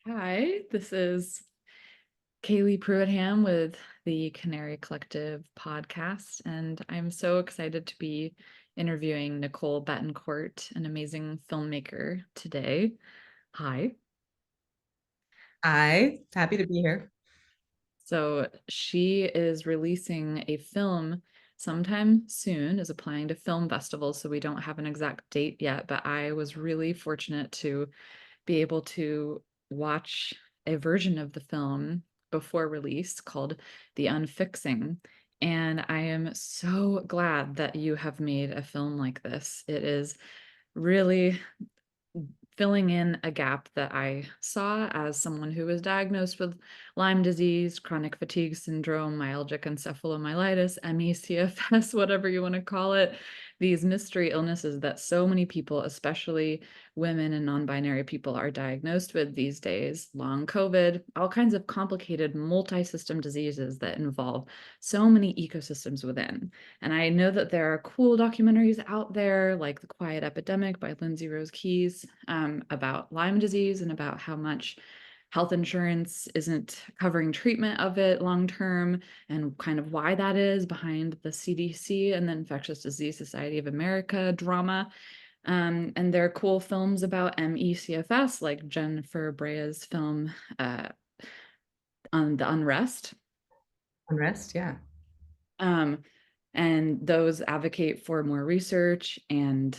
Hi, this is Kaeley Pruitt-Hamm with the Canary Collective podcast, and I'm so excited to be interviewing Nicole Betancourt, an amazing filmmaker, today. Hi. Hi, happy to be here. So she is releasing a film sometime soon, is applying to film festivals, so we don't have an exact date yet, but I was really fortunate to be able to watch a version of the film before release called The Unfixing. And I am so glad that you have made a film like this. It is really filling in a gap that I saw as someone who was diagnosed with Lyme disease, chronic fatigue syndrome, myalgic encephalomyelitis, ME/CFS, whatever you want to call it, these mystery illnesses that so many people, especially women and non-binary people, are diagnosed with these days, long COVID, all kinds of complicated multi-system diseases that involve so many ecosystems within. And I know that there are cool documentaries out there, like The Quiet Epidemic by Lindsay Rose Keys, about Lyme disease and about how much health insurance isn't covering treatment of it long term, and kind of why that is behind the CDC and the Infectious Disease Society of America drama. And there are cool films about ME/CFS, like Jennifer Brea's film on the unrest. Unrest, yeah. Um, and those advocate for more research and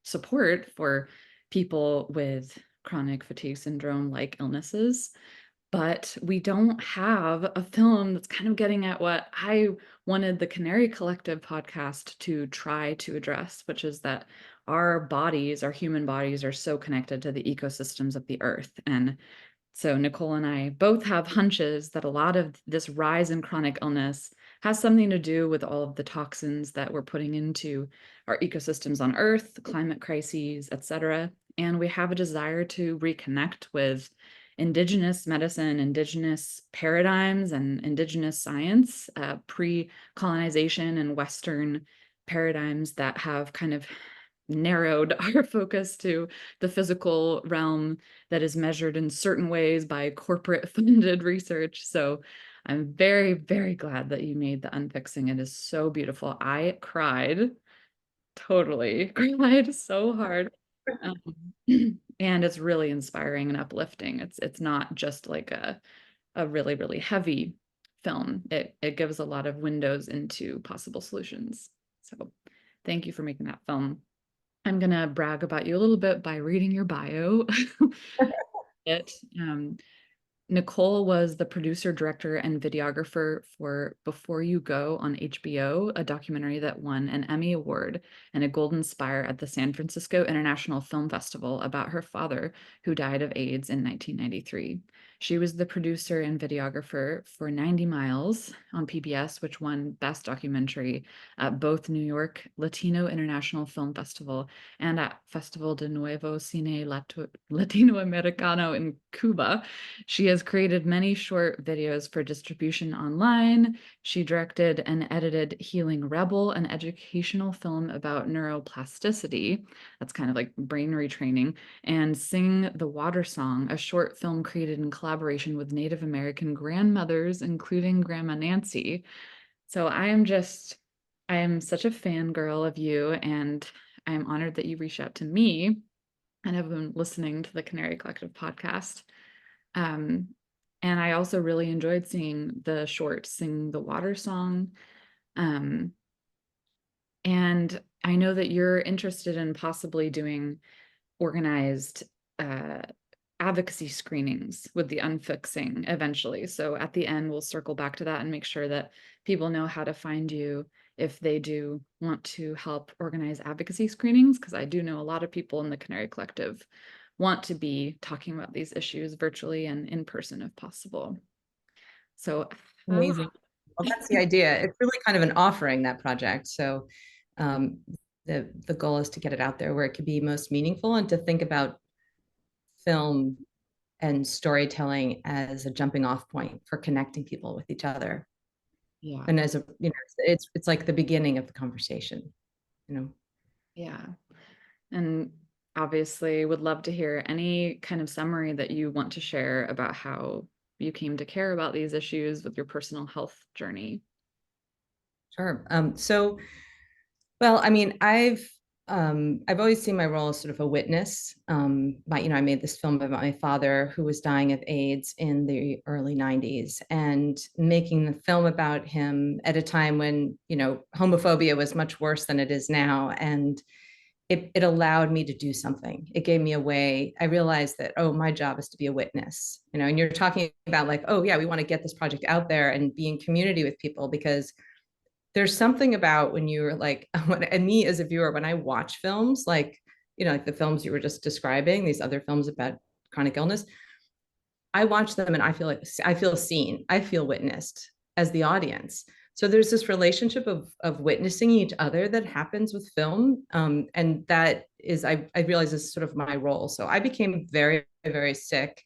support for people with chronic fatigue syndrome like illnesses. But we don't have a film that's kind of getting at what I wanted the Canary Collective podcast to try to address, which is that our bodies, our human bodies, are so connected to the ecosystems of the earth. And so Nicole and I both have hunches that a lot of this rise in chronic illness has something to do with all of the toxins that we're putting into our ecosystems on Earth, climate crises, et cetera. And we have a desire to reconnect with Indigenous medicine, Indigenous paradigms, and Indigenous science, pre-colonization and Western paradigms that have kind of narrowed our focus to the physical realm that is measured in certain ways by corporate funded research. So I'm very, very glad that you made The Unfixing. It is so beautiful. I cried, totally cried so hard. Um, and it's really inspiring and uplifting. It's not just like a really, really heavy film. It gives a lot of windows into possible solutions. So thank you for making that film. I'm gonna brag about you a little bit by reading your bio. It Nicole was the producer, director, and videographer for Before You Go on HBO, a documentary that won an Emmy Award and a Golden Spire at the San Francisco International Film Festival about her father, who died of AIDS in 1993. She was the producer and videographer for 90 Miles on PBS, which won Best Documentary at both New York Latino International Film Festival and at Festival de Nuevo Cine Latinoamericano in Cuba. She has created many short videos for distribution online. She directed and edited Healing Rebel, an educational film about neuroplasticity. That's kind of like brain retraining. And Sing the Water Song, a short film created in collaboration with Native American grandmothers, including Grandma Nancy. So I am such a fangirl of you, and I am honored that you reached out to me and have been listening to the Canary Collective podcast. Um, and I also really enjoyed seeing the short Sing the Water Song. Um, and I know that you're interested in possibly doing organized uh, advocacy screenings with the Unfixing eventually. So at the end, we'll circle back to that and make sure that people know how to find you if they do want to help organize advocacy screenings, because I do know a lot of people in the Canary Collective want to be talking about these issues virtually and in person if possible. So, Amazing. Well, that's the idea. It's really kind of an offering, that project. So um, the goal is to get it out there where it could be most meaningful and to think about film and storytelling as a jumping off point for connecting people with each other. yeah, And as a, it's like the beginning of the conversation, you know. yeah. And obviously would love to hear any kind of summary that you want to share about how you came to care about these issues with your personal health journey. Sure. Well, I mean, I've always seen my role as sort of a witness. I made this film about my father who was dying of AIDS in the early 90s, and making the film about him at a time when, homophobia was much worse than it is now. And it allowed me to do something. It gave me a way. I realized that, oh, my job is to be a witness, and you're talking about like, oh yeah, we want to get this project out there and be in community with people, because there's something about when you're like, and me as a viewer, when I watch films, like, like the films you were just describing, these other films about chronic illness, I watch them and I feel like I feel seen, I feel witnessed as the audience. So there's this relationship of witnessing each other that happens with film, and that is, I realize, is sort of my role. So I became very, very sick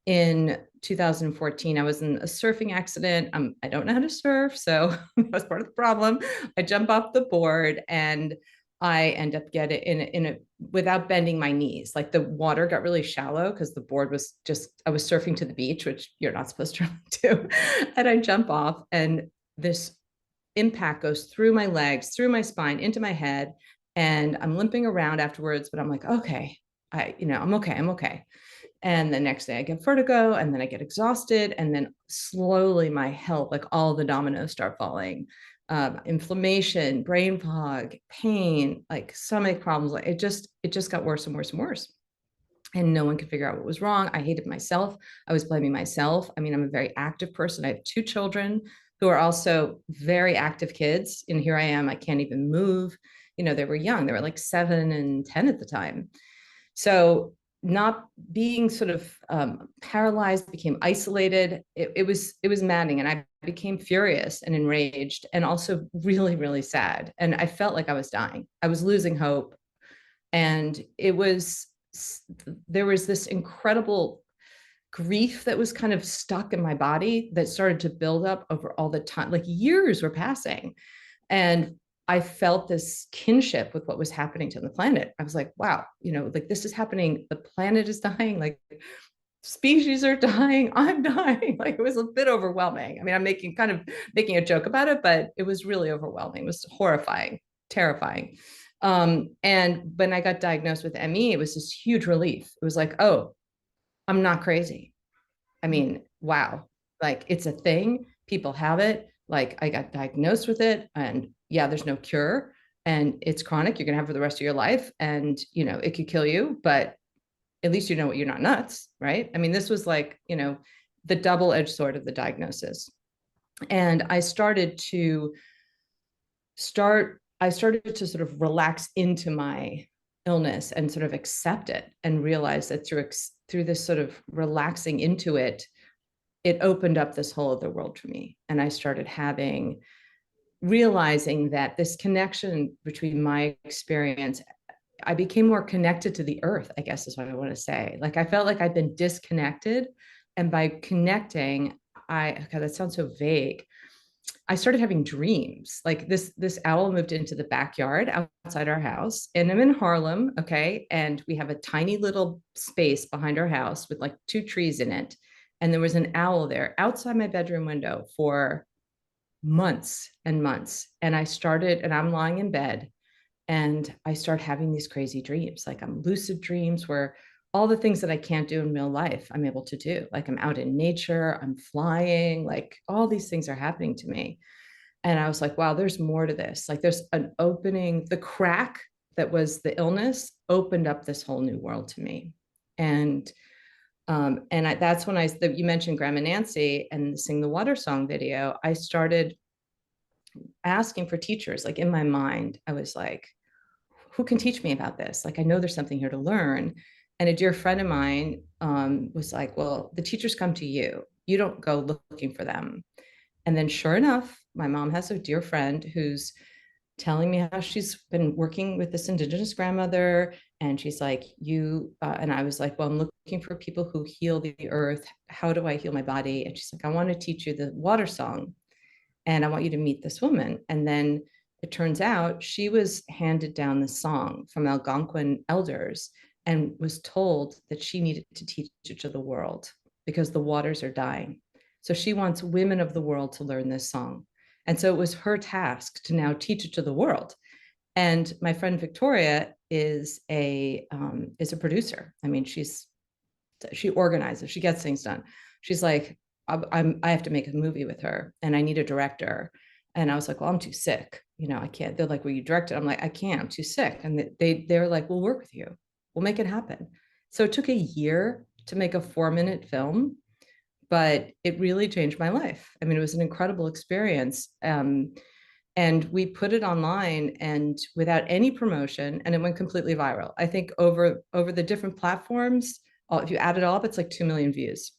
in 2014. I was in a surfing accident. I don't know how to surf, so that was part of the problem. I jump off the board and I end up getting in a without bending my knees. Like the water got really shallow because the board was just, I was surfing to the beach, which you're not supposed to do. And I jump off, and this impact goes through my legs, through my spine, into my head. And I'm limping around afterwards, but I'm like, okay, I'm okay. I'm okay. And the next day I get vertigo, and then I get exhausted. And then slowly my health, like all the dominoes start falling. Inflammation, brain fog, pain, like stomach problems. Like it just got worse and worse and worse. And no one could figure out what was wrong. I hated myself. I was blaming myself. I mean, I'm a very active person. I have two children who are also very active kids. And here I am, I can't even move. They were young. They were like 7 and 10 at the time. So not being sort of paralyzed, became isolated. It was maddening, and I became furious and enraged, and also really, really sad. And I felt like I was dying. I was losing hope, and there was this incredible grief that was kind of stuck in my body that started to build up over all the time. Like years were passing, and I felt this kinship with what was happening to the planet. I was like, wow, like this is happening. The planet is dying. Like species are dying. I'm dying. Like it was a bit overwhelming. I mean, I'm making a joke about it, but it was really overwhelming. It was horrifying, terrifying. And when I got diagnosed with ME, it was this huge relief. It was like, oh, I'm not crazy. I mean, wow, like it's a thing. People have it. Like I got diagnosed with it, and yeah, there's no cure, and it's chronic. You're gonna have it for the rest of your life, and it could kill you, but at least you're not nuts, right? I mean, this was like, the double-edged sword of the diagnosis. And I started to sort of relax into my illness and sort of accept it, and realize that through this sort of relaxing into it, it opened up this whole other world for me. And I started realizing that this connection between my experience, I became more connected to the earth, I guess is what I want to say. Like I felt like I'd been disconnected. And by connecting, God, that sounds so vague. I started having dreams. Like this owl moved into the backyard outside our house, and I'm in Harlem, okay? And we have a tiny little space behind our house with like 2 trees in it. And there was an owl there outside my bedroom window for months and months. And I'm lying in bed, and I start having these crazy dreams. Like I'm lucid dreams where all the things that I can't do in real life, I'm able to do. Like I'm out in nature, I'm flying, like all these things are happening to me. And I was like, wow, there's more to this. Like there's an opening, the crack that was the illness opened up this whole new world to me. That's when you mentioned Grandma Nancy and Sing the Water Song video. I started asking for teachers. Like in my mind, I was like, who can teach me about this? Like, I know there's something here to learn. And a dear friend of mine was like, well, the teachers come to you. You don't go looking for them. And then sure enough, my mom has a dear friend who's telling me how she's been working with this Indigenous grandmother. And she's like, and I was like, well, I'm looking for people who heal the earth. How do I heal my body? And she's like, I want to teach you the water song, and I want you to meet this woman. And then it turns out she was handed down the song from Algonquin elders and was told that she needed to teach it to the world because the waters are dying. So she wants women of the world to learn this song. And so it was her task to now teach it to the world. And my friend Victoria is a producer. I mean, she organizes, she gets things done. She's like, I have to make a movie with her and I need a director. And I was like, well, I'm too sick. You know, I can't. They're like, well, you direct it. I'm like, I can't, I'm too sick. And they're like, we'll work with you. We'll make it happen. So it took a year to make a 4-minute film, but it really changed my life. I mean, it was an incredible experience. And we put it online and without any promotion, and it went completely viral. I think over the different platforms, if you add it all up, it's like 2 million views.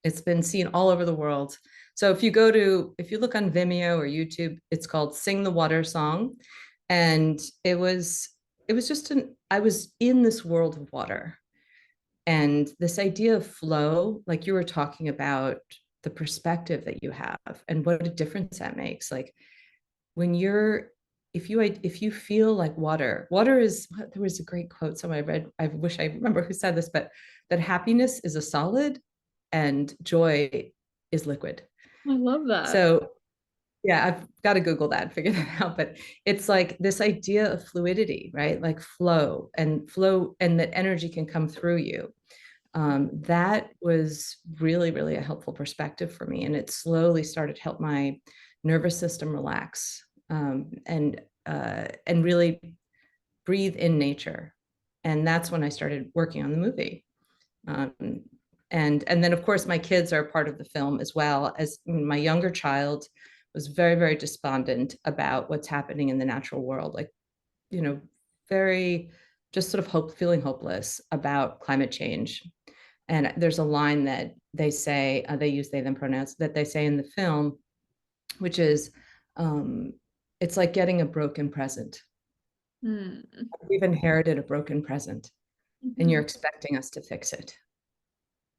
It's been seen all over the world. So if you look on Vimeo or YouTube, it's called Sing the Water Song. And I was in this world of water. And this idea of flow, like you were talking about the perspective that you have and what a difference that makes. Like when you're if you feel like water is, there was a great quote someone I read, I wish I remember who said this, but that happiness is a solid and joy is liquid. I love that. So yeah, I've got to Google that and figure that out. But it's like this idea of fluidity, right? Like flow, and that energy can come through you. That was really, really a helpful perspective for me. And it slowly started to help my nervous system relax, and really breathe in nature. And that's when I started working on the movie. And then of course my kids are a part of the film as well. As my younger child was very, very despondent about what's happening in the natural world, like, you know, very just sort of feeling hopeless about climate change. And there's a line that they say, they use they them pronouns, that they say in the film, which is, it's like getting a broken present. Mm. We've inherited a broken present and you're Mhm. expecting us to fix it.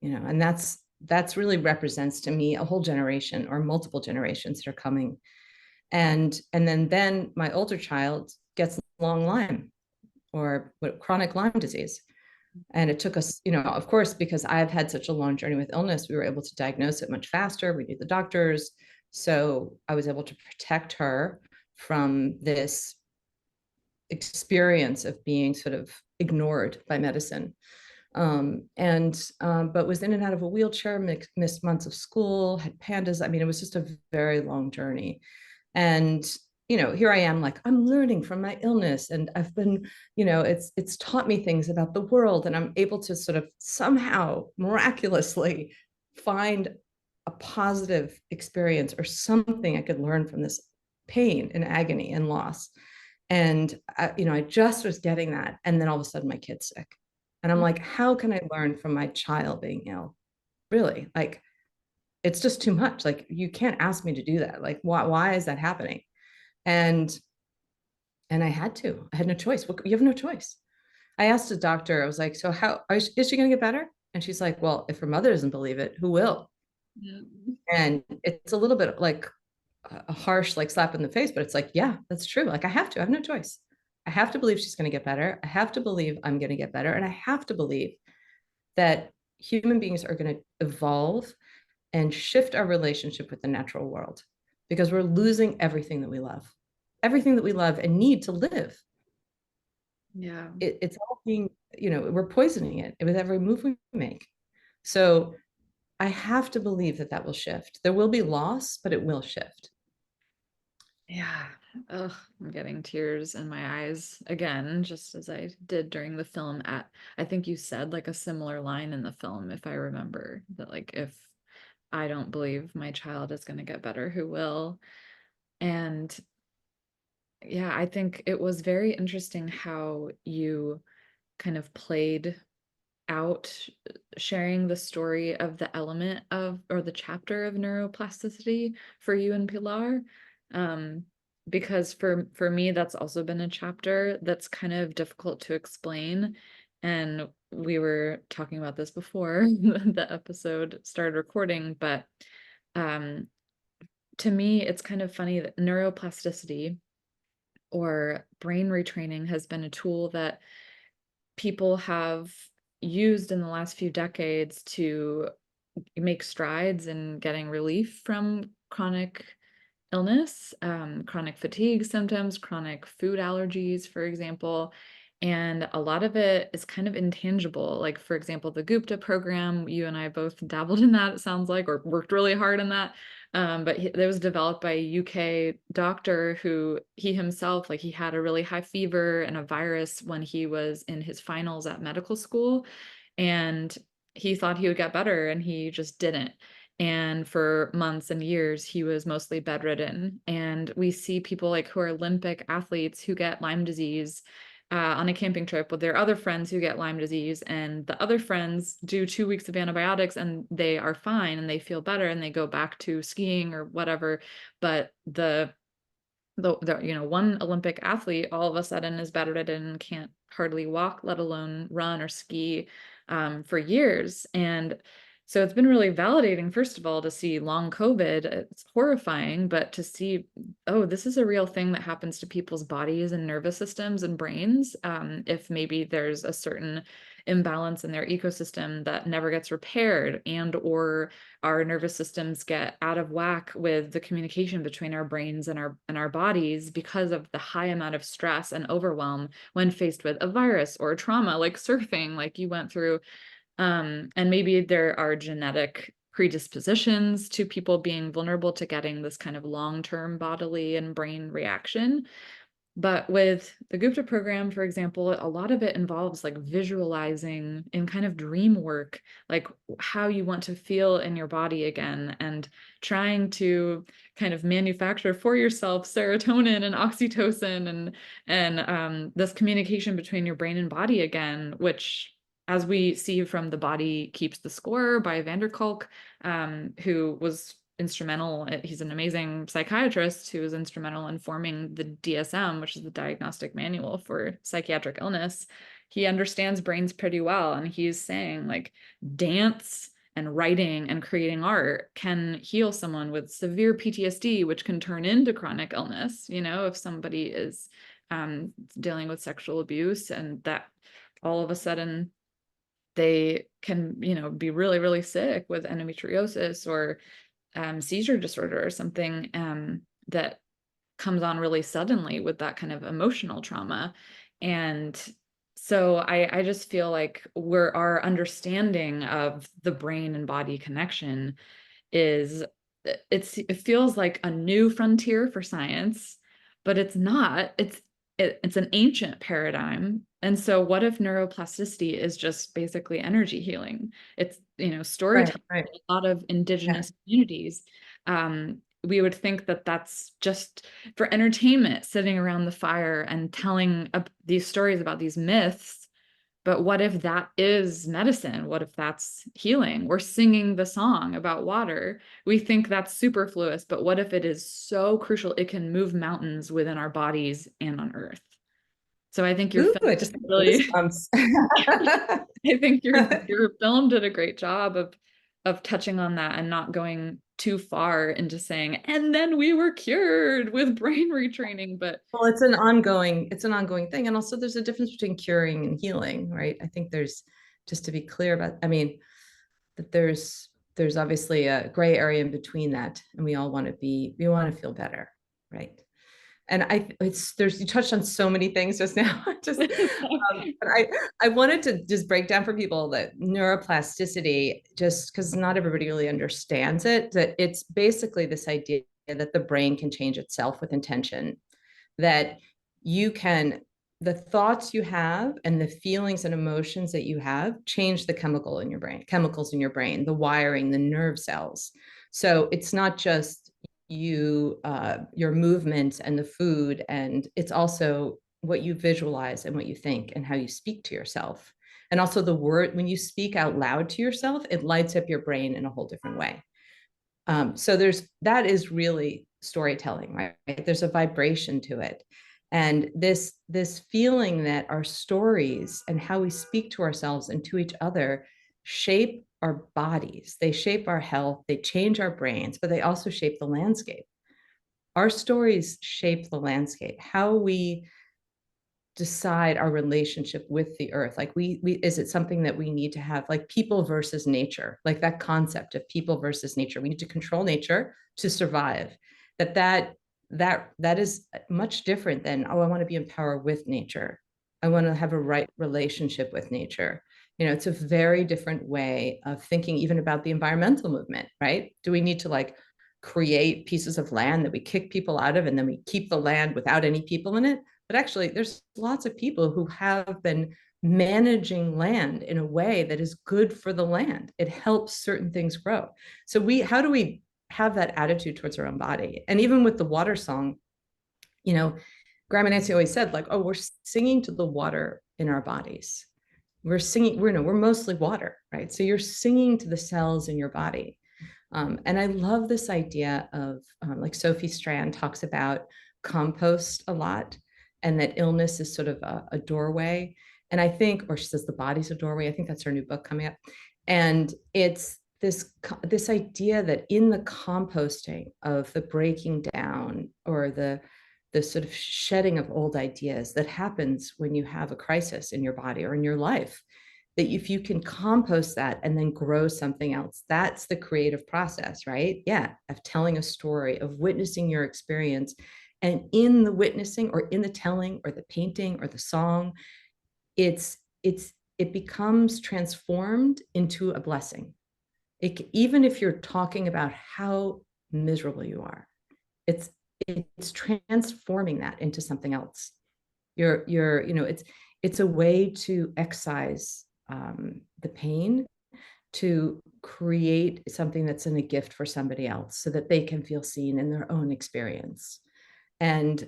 And that's really represents to me a whole generation or multiple generations that are coming. And then my older child gets long Lyme, or what, chronic Lyme disease. And it took us, of course, because I've had such a long journey with illness, we were able to diagnose it much faster. We knew the doctors. So I was able to protect her from this experience of being sort of ignored by medicine. But was in and out of a wheelchair, missed months of school, had pandas. I mean, it was just a very long journey. And here I am, like, I'm learning from my illness, and I've been, it's taught me things about the world, and I'm able to sort of somehow miraculously find a positive experience or something I could learn from this pain and agony and loss. And I just was getting that, and then all of a sudden my kid's sick, and I'm like, how can I learn from my child being ill? Really, like, it's just too much. Like, you can't ask me to do that. Like, why is that happening? And I had no choice. You have no choice. I asked a doctor, I was like, so is she going to get better? And she's like, well, if her mother doesn't believe it, who will? Mm. And it's a little bit like a harsh, like, slap in the face, but it's like, yeah, that's true. Like, I have no choice. I have to believe she's going to get better. I have to believe I'm going to get better. And I have to believe that human beings are going to evolve and shift our relationship with the natural world, because we're losing everything that we love and need to live. Yeah. It's all being, we're poisoning it with every move we make. So I have to believe that that will shift. There will be loss, but it will shift. Yeah. Ugh, I'm getting tears in my eyes again, just as I did during the film. I think you said like a similar line in the film, if I remember, that like, if I don't believe my child is going to get better, who will? And yeah, I think it was very interesting how you kind of played out sharing the story of the element of, or the chapter of neuroplasticity for you and Pilar. Um, because for me, that's also been a chapter that's kind of difficult to explain. And we were talking about this before the episode started recording, but um, to me, it's kind of funny that neuroplasticity or brain retraining has been a tool that people have used in the last few decades to make strides in getting relief from chronic illness, chronic fatigue symptoms, chronic food allergies, for example. And a lot of it is kind of intangible. Like, for example, the Gupta program, you and I both dabbled in that, it sounds like, or worked really hard in that. But it was developed by a UK doctor who he himself, like, he had a really high fever and a virus when he was in his finals at medical school. And he thought he would get better, and he just didn't. And for months and years, he was mostly bedridden. And we see people like who are Olympic athletes who get Lyme disease on a camping trip with their other friends who get Lyme disease. And the other friends do 2 weeks of antibiotics and they are fine and they feel better and they go back to skiing or whatever. But one Olympic athlete all of a sudden is bedridden and can't hardly walk, let alone run or ski for years. And so it's been really validating, first of all, to see long COVID. It's horrifying, but to see, oh, this is a real thing that happens to people's bodies and nervous systems and brains. If maybe there's a certain imbalance in their ecosystem that never gets repaired, and or our nervous systems get out of whack with the communication between our brains and our bodies because of the high amount of stress and overwhelm when faced with a virus or a trauma like surfing, like you went through. And maybe there are genetic predispositions to people being vulnerable to getting this kind of long-term bodily and brain reaction. But with the Gupta program, for example, a lot of it involves like visualizing in kind of dream work, like how you want to feel in your body again, and trying to kind of manufacture for yourself serotonin and oxytocin and this communication between your brain and body again, which, as we see from The Body Keeps the Score by Van der Kolk, who was instrumental. He's an amazing psychiatrist who was instrumental in forming the DSM, which is the Diagnostic Manual for Psychiatric Illness. He understands brains pretty well. And he's saying, like, dance and writing and creating art can heal someone with severe PTSD, which can turn into chronic illness. If somebody is dealing with sexual abuse, and that all of a sudden they can, be really, really sick with endometriosis or seizure disorder or something that comes on really suddenly with that kind of emotional trauma. And so I just feel like our understanding of the brain and body connection is, it feels like a new frontier for science, but it's not. It's an ancient paradigm. And so what if neuroplasticity is just basically energy healing? It's, storytelling. Right. A lot of Indigenous communities, we would think that that's just for entertainment, sitting around the fire and telling these stories about these myths. But what if that is medicine? What if that's healing? We're singing the song about water. We think that's superfluous, but what if it is so crucial it can move mountains within our bodies and on Earth? So I think your Ooh, film it just really, goosebumps. I think your film did a great job of touching on that and not going too far into saying, and then we were cured with brain retraining. But Well, it's an ongoing thing. And also there's a difference between curing and healing, right? I think there's, just to be clear about, that there's obviously a gray area in between that. And we want to feel better, right? And you touched on so many things just now. But I wanted to just break down for people that neuroplasticity, just because not everybody really understands it, that it's basically this idea that the brain can change itself with intention, that the thoughts you have and the feelings and emotions that you have change the chemicals in your brain, the wiring, the nerve cells. So it's not just your movements and the food, and it's also what you visualize and what you think and how you speak to yourself. And also when you speak out loud to yourself, it lights up your brain in a whole different way. So that is really storytelling, right? There's a vibration to it. And this feeling that our stories and how we speak to ourselves and to each other shape our bodies, they shape our health, they change our brains, but they also shape the landscape. our stories shape the landscape, how we decide our relationship with the earth. Like we is it something that we need to have, like people versus nature, like that concept of people versus nature? We need to control nature to survive. That is much different than, oh, I want to be in power with nature. I want to have a right relationship with nature. You know, it's a very different way of thinking, even about the environmental movement, right? Do we need to like create pieces of land that we kick people out of and then we keep the land without any people in it? But actually, there's lots of people who have been managing land in a way that is good for the land. It helps certain things grow. So how do we have that attitude towards our own body? And even with the water song, you know, Grandma Nancy always said, like, oh, we're singing to the water in our bodies. We're singing, we're mostly water, right? So you're singing to the cells in your body. And I love this idea of, like Sophie Strand talks about compost a lot, and that illness is sort of a doorway. And I think, or she says the body's a doorway. I think that's her new book coming up. And it's this idea that in the composting of the breaking down, or the sort of shedding of old ideas that happens when you have a crisis in your body or in your life, that if you can compost that and then grow something else, that's the creative process, right? Yeah, of telling a story, of witnessing your experience. And in the witnessing, or in the telling, or the painting, or the song, it becomes transformed into a blessing. Even if you're talking about how miserable you are, it's transforming that into something else. It's a way to excise the pain, to create something that's in a gift for somebody else so that they can feel seen in their own experience. And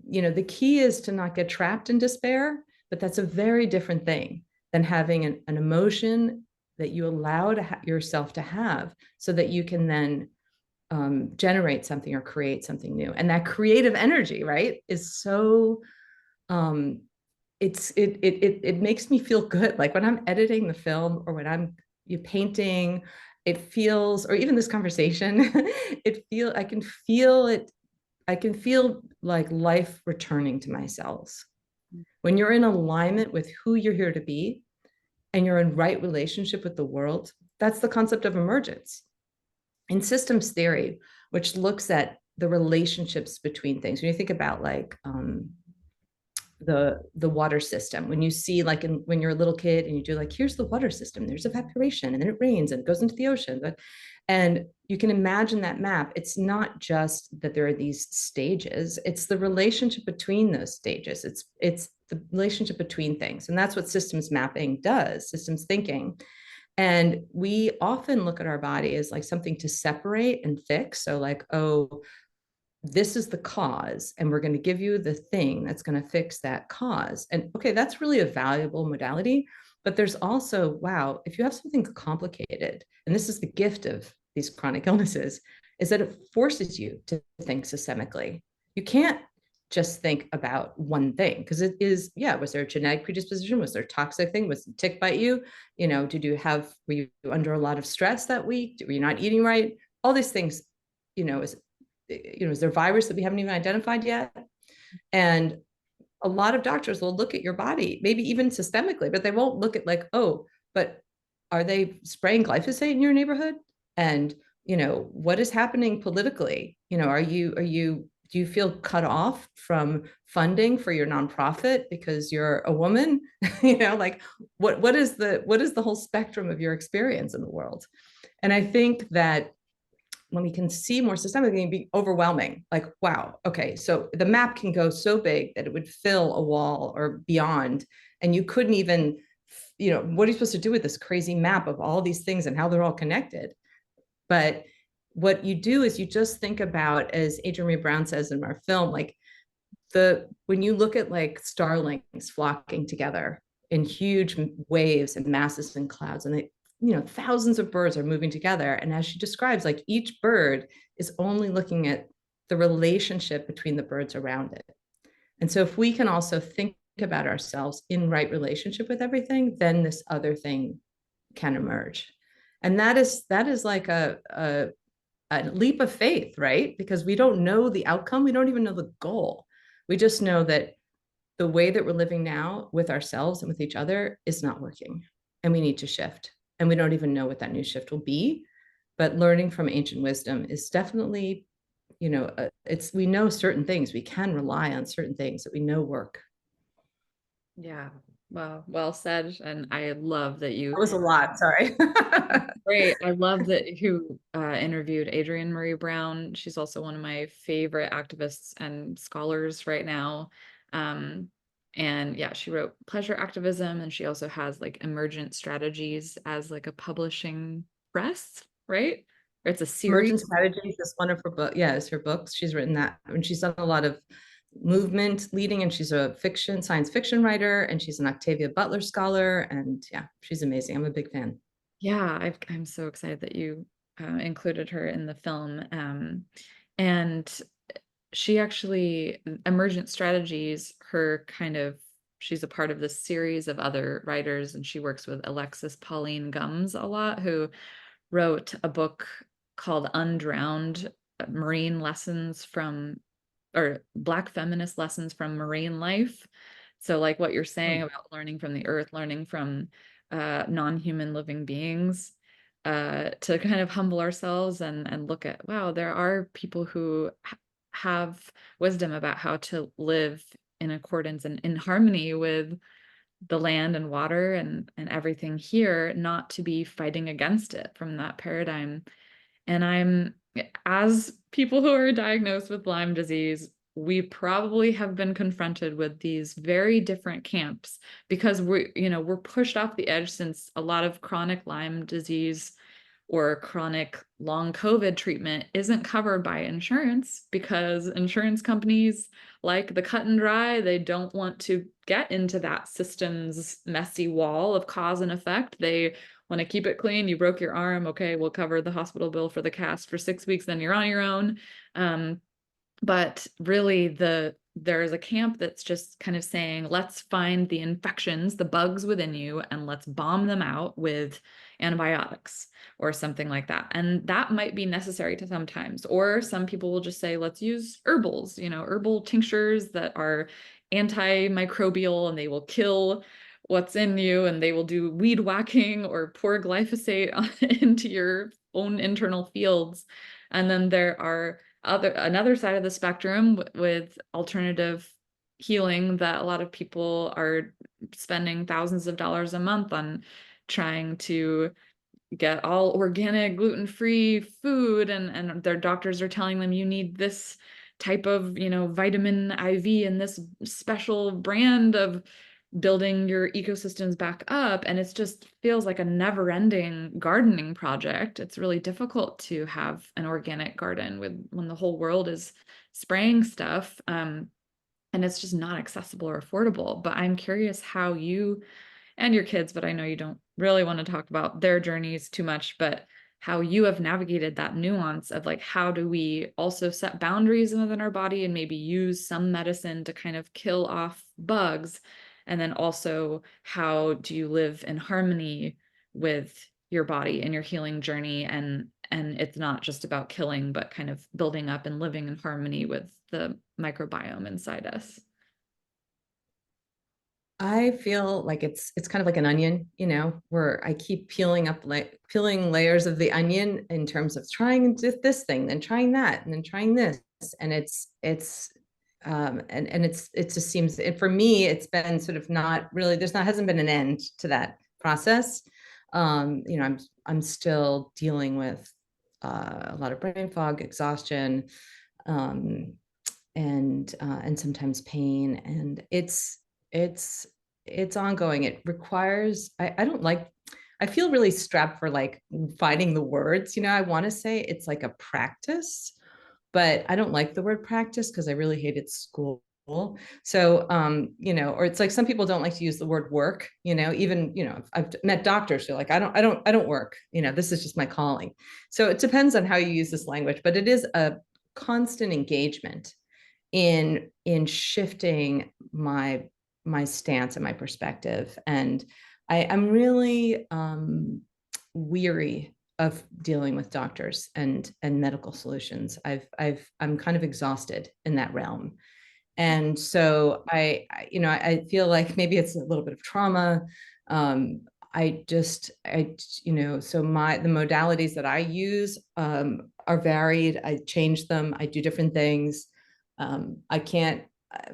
the key is to not get trapped in despair, but that's a very different thing than having an emotion that you allow yourself to have, so that you can then generate something or create something new. And that creative energy, right, is so it makes me feel good. Like when I'm editing the film, or when I'm painting, it feels, or even this conversation, I can feel it. I can feel like life returning to my cells. When you're in alignment with who you're here to be, and you're in right relationship with the world, that's the concept of emergence. In systems theory, which looks at the relationships between things, when you think about like the water system, when you see like when you're a little kid and you do like, here's the water system, there's evaporation, and then it rains and it goes into the ocean. And you can imagine that map. It's not just that there are these stages, it's the relationship between those stages. It's the relationship between things. And that's what systems mapping does, systems thinking. And we often look at our body as like something to separate and fix. So like, oh, this is the cause, and we're going to give you the thing that's going to fix that cause. And okay, that's really a valuable modality. But there's also, wow, if you have something complicated, and this is the gift of these chronic illnesses, is that it forces you to think systemically. You can't just think about one thing, because it is, yeah, was there a genetic predisposition? Was there a toxic thing? Was it tick bite you? Were you under a lot of stress that week? Were you not eating right? All these things, is there a virus that we haven't even identified yet? And a lot of doctors will look at your body, maybe even systemically, but they won't look at like, oh, but are they spraying glyphosate in your neighborhood? And, what is happening politically? Do you feel cut off from funding for your nonprofit because you're a woman? Like what is the whole spectrum of your experience in the world? And I think that when we can see more systemically, it can be overwhelming. Like, wow, okay, so the map can go so big that it would fill a wall or beyond. And you couldn't even, what are you supposed to do with this crazy map of all these things and how they're all connected? But what you do is you just think about, as Adrienne Maree Brown says in our film, like when you look at like starlings flocking together in huge waves and masses and clouds, and they, thousands of birds are moving together. And as she describes, like each bird is only looking at the relationship between the birds around it. And so if we can also think about ourselves in right relationship with everything, then this other thing can emerge. And that is like a leap of faith, right? Because we don't know the outcome. We don't even know the goal. We just know that the way that we're living now with ourselves and with each other is not working. And we need to shift. And we don't even know what that new shift will be. But learning from ancient wisdom is definitely, we know certain things. We can rely on certain things that we know work. Yeah. Well said. And I love that you That was a lot. Sorry. Great. I love that you interviewed Adrienne Marie Brown. She's also one of my favorite activists and scholars right now. Um, and yeah, she wrote Pleasure Activism, and she also has like Emergent Strategies as like a publishing press, right? Or it's a series. Emergent Strategies is one of her books. Yeah, it's her books. She's written that, and she's done a lot of movement leading, and she's a science fiction writer, and she's an Octavia Butler scholar, and yeah, she's amazing. I'm a big fan. Yeah, I'm so excited that you included her in the film. And she actually, Emergent Strategies, she's a part of this series of other writers, and she works with Alexis Pauline Gumbs a lot, who wrote a book called Undrowned, Marine Lessons from, or Black Feminist Lessons from Marine Life. So like what you're saying about learning from the earth, learning from non-human living beings, to kind of humble ourselves and look at, wow, there are people who have wisdom about how to live in accordance and in harmony with the land and water and everything here, not to be fighting against it from that paradigm. And as people who are diagnosed with Lyme disease, we probably have been confronted with these very different camps because we're pushed off the edge, since a lot of chronic Lyme disease or chronic long COVID treatment isn't covered by insurance, because insurance companies like the cut and dry, they don't want to get into that system's messy wall of cause and effect. They want to keep it clean. You broke your arm. Okay, we'll cover the hospital bill for the cast for 6 weeks, then you're on your own. But really, there's a camp that's just kind of saying, let's find the infections, the bugs within you, and let's bomb them out with antibiotics or something like that. And that might be necessary to sometimes. Or some people will just say, let's use herbals, herbal tinctures that are antimicrobial and they will kill what's in you, and they will do weed whacking or pour glyphosate into your own internal fields. And then there are another side of the spectrum with alternative healing, that a lot of people are spending thousands of dollars a month on trying to get all organic, gluten-free food, and their doctors are telling them you need this type of, vitamin IV and this special brand of building your ecosystems back up. And it just feels like a never-ending gardening project. It's really difficult to have an organic garden when the whole world is spraying stuff. And it's just not accessible or affordable. But I'm curious how you and your kids, but I know you don't really want to talk about their journeys too much, but how you have navigated that nuance of like, how do we also set boundaries within our body and maybe use some medicine to kind of kill off bugs? And then also, how do you live in harmony with your body and your healing journey? And it's not just about killing, but kind of building up and living in harmony with the microbiome inside us. I feel like it's kind of like an onion, where I keep peeling layers of the onion in terms of trying this thing, then trying that, and then trying this, and it just seems, for me, it's been sort of not really, hasn't been an end to that process. I'm still dealing with a lot of brain fog, exhaustion, um, and sometimes pain, and it's ongoing. It requires, I don't like, I feel really strapped for like finding the words. I want to say it's like a practice, but I don't like the word practice because I really hated school. So, or it's like some people don't like to use the word work, even, I've met doctors who are like, I don't work, this is just my calling. So it depends on how you use this language, but it is a constant engagement in shifting my stance and my perspective. And I'm really weary of dealing with doctors and medical solutions. I'm kind of exhausted in that realm. And so I feel like maybe it's a little bit of trauma. So the modalities that I use are varied. I change them. I do different things. I can't,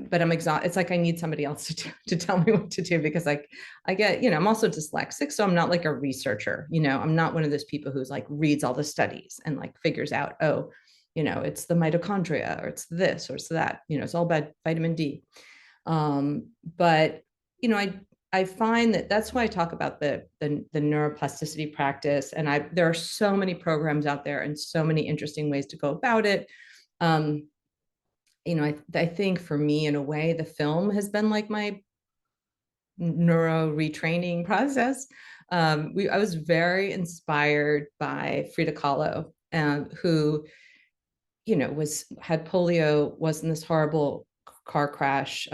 but I'm exhausted. It's like I need somebody else to tell me what to do, because like I get, I'm also dyslexic, so I'm not like a researcher. I'm not one of those people who's like reads all the studies and like figures out, oh, it's the mitochondria, or it's this, or it's that, it's all about vitamin D. But, I find that that's why I talk about the neuroplasticity practice. And there are so many programs out there and so many interesting ways to go about it. I think for me, in a way, the film has been like my neuro retraining process. I was very inspired by Frida Kahlo, who had polio, was in this horrible car crash.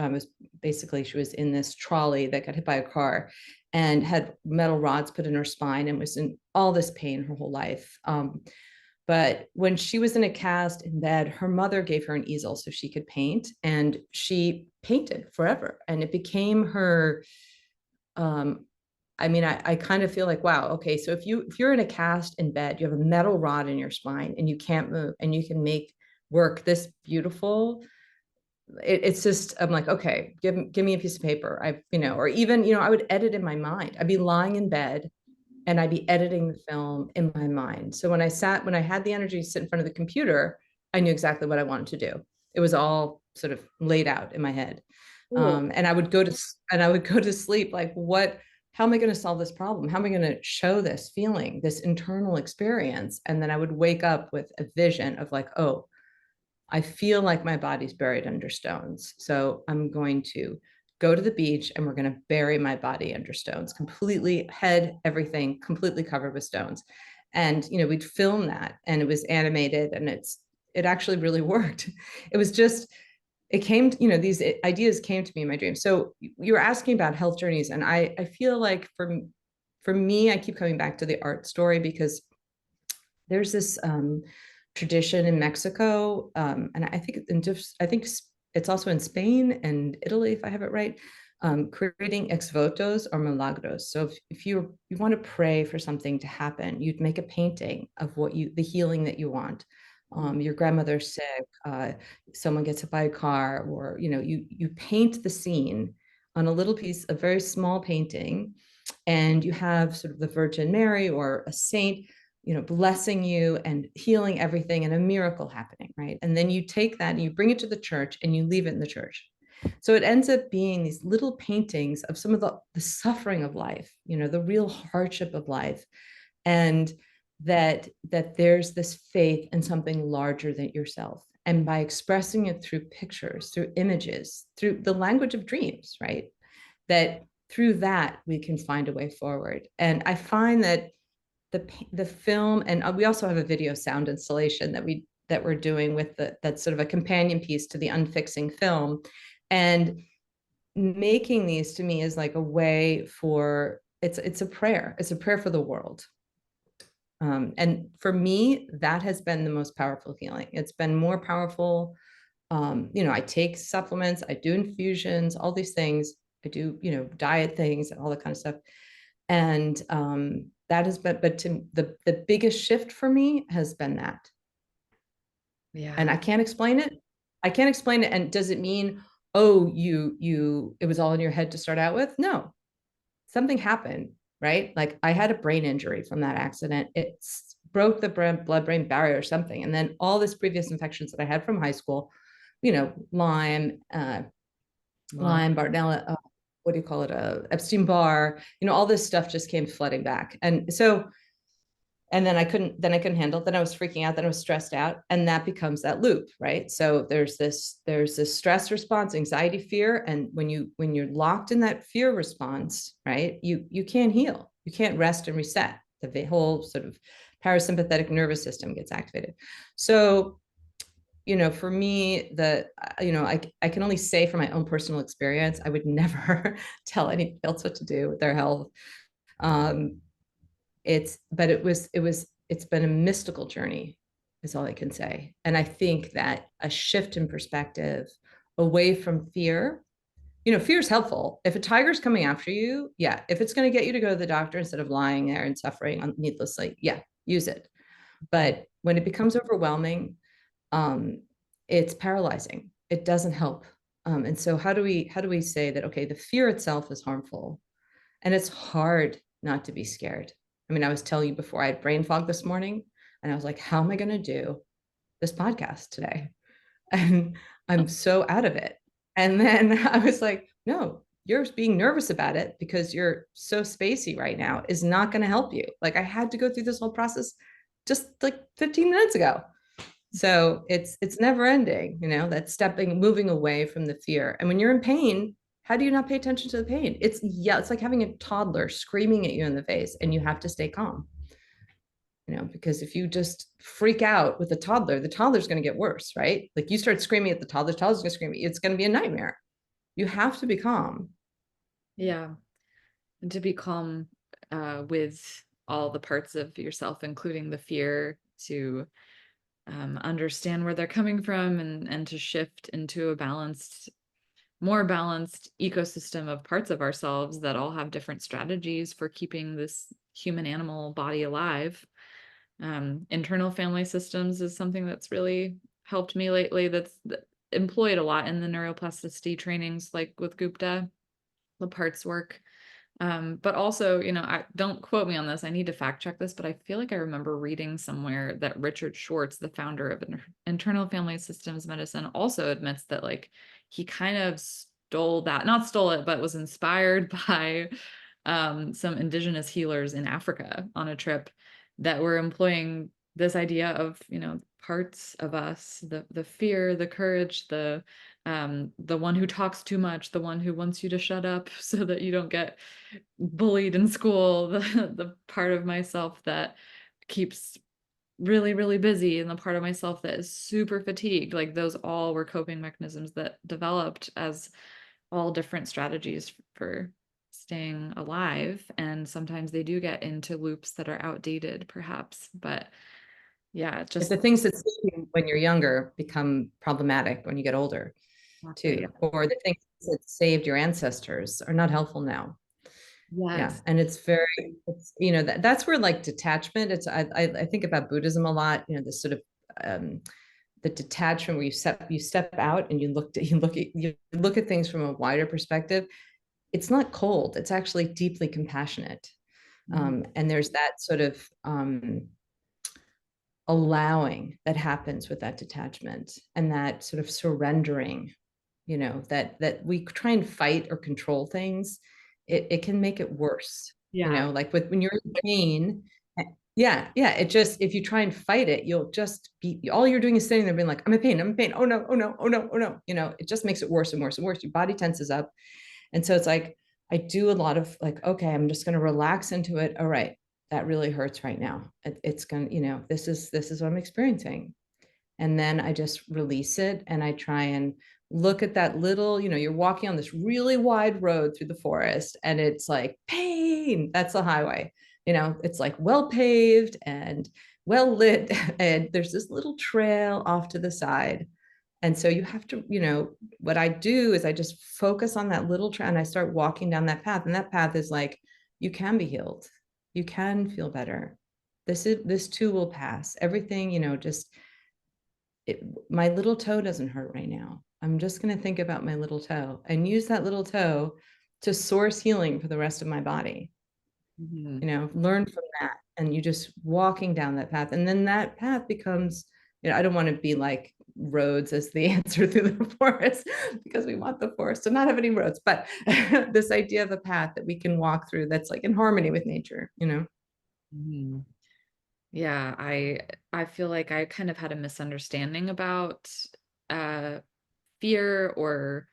She was in this trolley that got hit by a car and had metal rods put in her spine and was in all this pain her whole life. But when she was in a cast in bed, her mother gave her an easel so she could paint, and she painted forever. And it became her, I kind of feel like, wow, okay, so if you're in a cast in bed, you have a metal rod in your spine and you can't move, and you can make work this beautiful. It's just, I'm like, okay, give me a piece of paper. Or even, I would edit in my mind. I'd be lying in bed and I'd be editing the film in my mind. So when I had the energy to sit in front of the computer, I knew exactly what I wanted to do. It was all sort of laid out in my head. And I would go to sleep like, how am I going to solve this problem? How am I going to show this feeling, this internal experience? And then I would wake up with a vision of like, oh, I feel like my body's buried under stones. So I'm going to go to the beach and we're going to bury my body under stones, completely, head, everything completely covered with stones. And, we'd film that, and it was animated, and it actually really worked. It was just, it came, these ideas came to me in my dreams. So you were asking about health journeys. And I feel like for me, I keep coming back to the art story, because there's this tradition in Mexico, and I think it's also in Spain and Italy, if I have it right, creating ex votos or milagros. So if you want to pray for something to happen, you'd make a painting of the healing that you want. Your grandmother's sick, someone gets hit by a car, or you paint the scene on a little piece, a very small painting, and you have sort of the Virgin Mary or a saint blessing you and healing everything, and a miracle happening, right? And then you take that and you bring it to the church and you leave it in the church. So it ends up being these little paintings of some of the suffering of life, the real hardship of life, and that there's this faith in something larger than yourself. And by expressing it through pictures, through images, through the language of dreams, right? That through that we can find a way forward. And I find that the film, and we also have a video sound installation that we're doing with that's sort of a companion piece to the Unfixing film. And making these, to me, is like a way for, it's a prayer for the world. And for me, that has been the most powerful healing. It's been more powerful. I take supplements, I do infusions, all these things. I do, diet things and all that kind of stuff. And that has been, but to the biggest shift for me has been that. Yeah. And I can't explain it. And does it mean, oh, it was all in your head to start out with? No, something happened, right? Like I had a brain injury from that accident. It broke the blood-brain barrier or something. And then all this previous infections that I had from high school, Lyme, Bartonella, what do you call it? Epstein-Barr, all this stuff just came flooding back. And so, and then I couldn't handle it. Then I was freaking out. Then I was stressed out. And that becomes that loop, right? So there's this stress response, anxiety, fear. And when you're locked in that fear response, right, you can't heal. You can't rest and reset. The whole sort of parasympathetic nervous system gets activated. So, for me, I can only say from my own personal experience, I would never tell anybody else what to do with their health. But it was it's been a mystical journey, is all I can say. And I think that a shift in perspective away from fear, fear is helpful. If a tiger's coming after you, yeah. If it's going to get you to go to the doctor instead of lying there and suffering needlessly, yeah, use it. But when it becomes overwhelming, it's paralyzing. It doesn't help. And so how do we say that, okay, the fear itself is harmful, and it's hard not to be scared. I mean, I was telling you before, I had brain fog this morning, and I was like, how am I going to do this podcast today? And I'm so out of it. And then I was like, no, you're being nervous about it because you're so spacey right now is not going to help you. Like, I had to go through this whole process just like 15 minutes ago. So it's never ending, that moving away from the fear. And when you're in pain, how do you not pay attention to the pain? It's like having a toddler screaming at you in the face, and you have to stay calm. Because if you just freak out with a toddler, the toddler's going to get worse, right? Like, you start screaming at the toddler's going to scream at you. It's going to be a nightmare. You have to be calm. Yeah. And to be calm with all the parts of yourself, including the fear, to understand where they're coming from, and to shift into a more balanced ecosystem of parts of ourselves that all have different strategies for keeping this human animal body alive. Internal family systems is something that's really helped me lately, that's employed a lot in the neuroplasticity trainings, like with Gupta, the parts work. But also, I don't quote me on this, I need to fact check this, but I feel like I remember reading somewhere that Richard Schwartz, the founder of internal family systems medicine, also admits that, like, he kind of not stole it, but was inspired by some indigenous healers in Africa on a trip that were employing this idea of, parts of us, the fear, the courage, the one who talks too much, the one who wants you to shut up so that you don't get bullied in school, the part of myself that keeps really, really busy, and the part of myself that is super fatigued. Like, those all were coping mechanisms that developed as all different strategies for staying alive. And sometimes they do get into loops that are outdated, perhaps. But yeah, If just the things that save you when you're younger become problematic when you get older, exactly. too, or the things that saved your ancestors are not helpful now. Yeah. Yes. And that's where, like, detachment, I think about Buddhism a lot, this sort of the detachment where you step out and you look at things from a wider perspective. It's not cold, it's actually deeply compassionate. Mhm. And there's that sort of allowing that happens with that detachment, and that sort of surrendering, that we try and fight or control things. It can make it worse, Yeah. like when you're in pain. Yeah, it just, if you try and fight it, you'll just be, all you're doing is sitting there being like, I'm in pain, oh no, oh no, oh no, oh no. It just makes it worse and worse and worse. Your body tenses up. And so it's like, I do a lot of, like, okay, I'm just going to relax into it. All right, that really hurts right now. It's going to, this is what I'm experiencing. And then I just release it, and I try and look at that little, you're walking on this really wide road through the forest, and it's like pain. That's the highway. It's like well paved and well lit, and there's this little trail off to the side. And so you have to, what I do is I just focus on that little trail, and I start walking down that path. And that path is like, you can be healed. You can feel better. This too will pass. Everything, just my little toe doesn't hurt right now. I'm just going to think about my little toe and use that little toe to source healing for the rest of my body. Mhm. Learn from that. And you just walking down that path. And then that path becomes, I don't want to be like roads as the answer through the forest, because we want the forest to not have any roads, but this idea of a path that we can walk through that's like in harmony with nature. Mhm. Yeah, I feel like I kind of had a misunderstanding about uh fear, or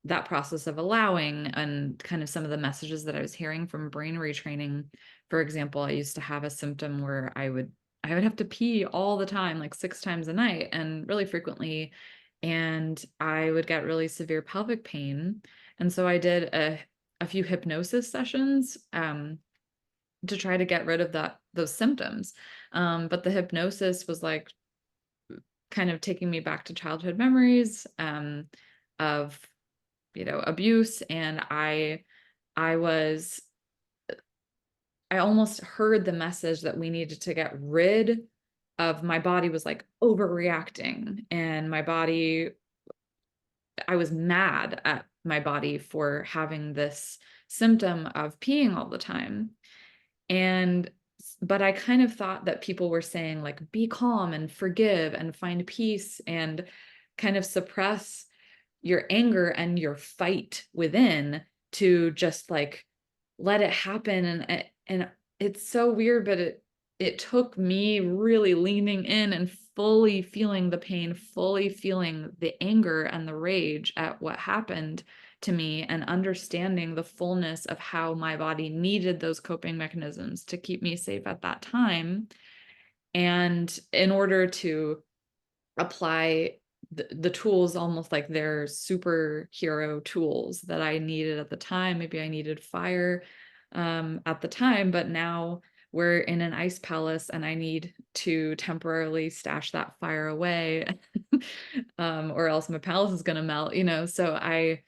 that process of allowing, and kind of some of the messages that I was hearing from brain retraining. For example, I used to have a symptom where I would have to pee all the time, like 6 times a night, and really frequently, and I would get really severe pelvic pain. And so I did a few hypnosis sessions, to try to get rid of those symptoms. But the hypnosis was like kind of taking me back to childhood memories of, abuse. And I almost heard the message that we needed to get rid of. My body was like overreacting, and I was mad at my body for having this symptom of peeing all the time. And but I kind of thought that people were saying like be calm and forgive and find peace and kind of suppress your anger and your fight within to just like let it happen. And it's so weird, but it took me really leaning in and fully feeling the pain, fully feeling the anger and the rage at what happened to me, and understanding the fullness of how my body needed those coping mechanisms to keep me safe at that time. And in order to apply the tools, almost like they're superhero tools that I needed at the time. Maybe I needed fire at the time, but now we're in an ice palace and I need to temporarily stash that fire away or else my palace is going to melt, So I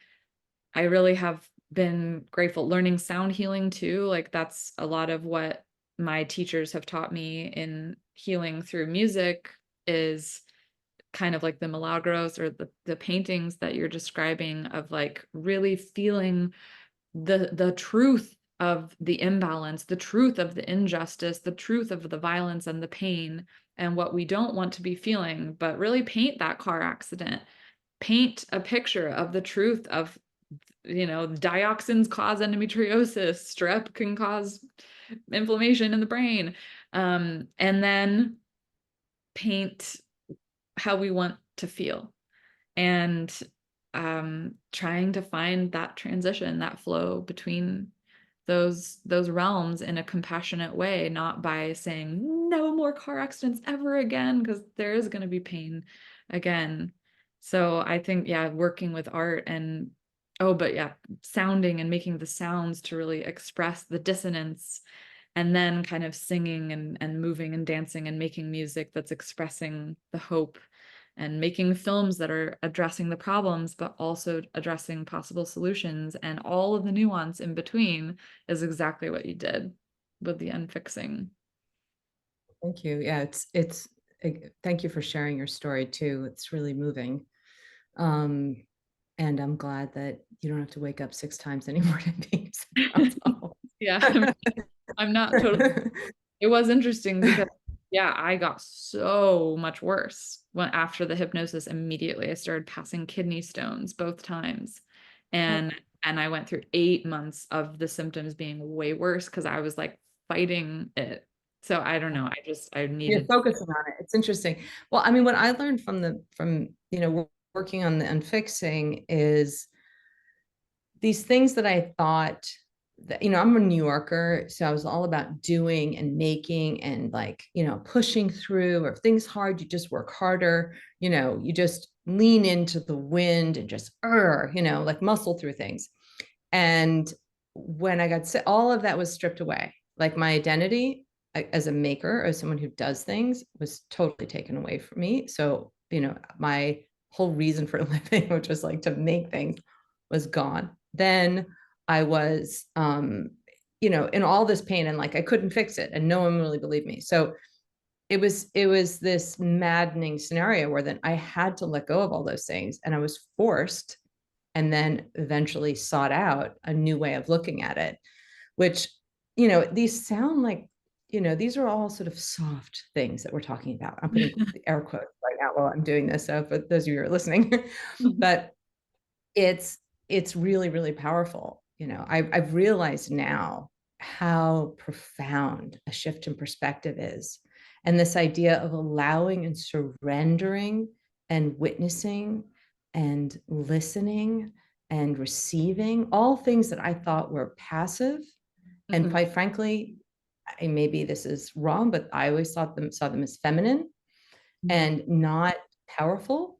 really have been grateful learning sound healing too. Like that's a lot of what my teachers have taught me in healing through music, is kind of like the milagros or the paintings that you're describing, of like really feeling the truth of the imbalance, the truth of the injustice, the truth of the violence and the pain and what we don't want to be feeling, but really paint that car accident, paint a picture of the truth of, dioxins cause endometriosis, strep can cause inflammation in the brain, and then paint how we want to feel. And trying to find that transition, that flow between those realms in a compassionate way, not by saying no more car accidents ever again, because there is going to be pain again. So I think, yeah, working with art and sounding and making the sounds to really express the dissonance, and then kind of singing and moving and dancing and making music that's expressing the hope, and making films that are addressing the problems but also addressing possible solutions, and all of the nuance in between is exactly what you did with the Unfixing. Thank you. Yeah, thank you for sharing your story too. It's really moving. And I'm glad that you don't have to wake up 6 times anymore to be Yeah, I'm not totally. It was interesting because, yeah, I got so much worse after the hypnosis. Immediately I started passing kidney stones both times, and I went through 8 months of the symptoms being way worse because I was like fighting it. So I don't know, I You're needed. focusing on it. It's interesting. Well, I mean, what I learned from working on the Unfixing is these things that I thought that, I'm a New Yorker, so I was all about doing and making and like, pushing through. Or if things hard, you just work harder, you just lean into the wind and just, like muscle through things. And when I got sick, all of that was stripped away. Like my identity as a maker, as someone who does things, was totally taken away from me. So, my whole reason for living, which was like to make things, was gone. Then I was, in all this pain, and like I couldn't fix it, and no one really believed me. So it was this maddening scenario where then I had to let go of all those things, and I was forced, and then eventually sought out a new way of looking at it, which, these sound like, these are all sort of soft things that we're talking about. I'm putting air quotes right now while I'm doing this, so for those of you who are listening, but it's really, really powerful. I've realized now how profound a shift in perspective is. And this idea of allowing and surrendering and witnessing and listening and receiving, all things that I thought were passive. And quite frankly, maybe this is wrong, but I always saw them as feminine and not powerful,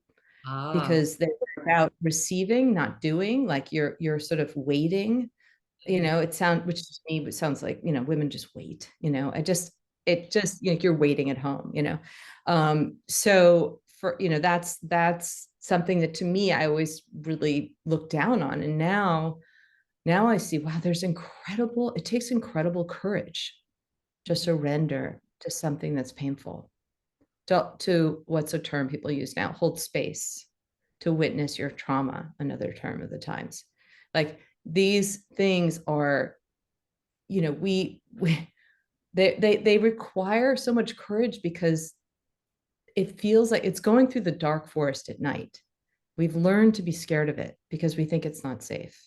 because they're about receiving, not doing. Like you're sort of waiting which to me sounds like, women just wait, it just, you're waiting at home, so for, that's something that to me, I always really look down on. And now I see, wow, it takes incredible courage to surrender to something that's painful, to what's a term people use now, hold space, to witness your trauma, another term of the times. Like these things are, they require so much courage because it feels like it's going through the dark forest at night. We've learned to be scared of it because we think it's not safe.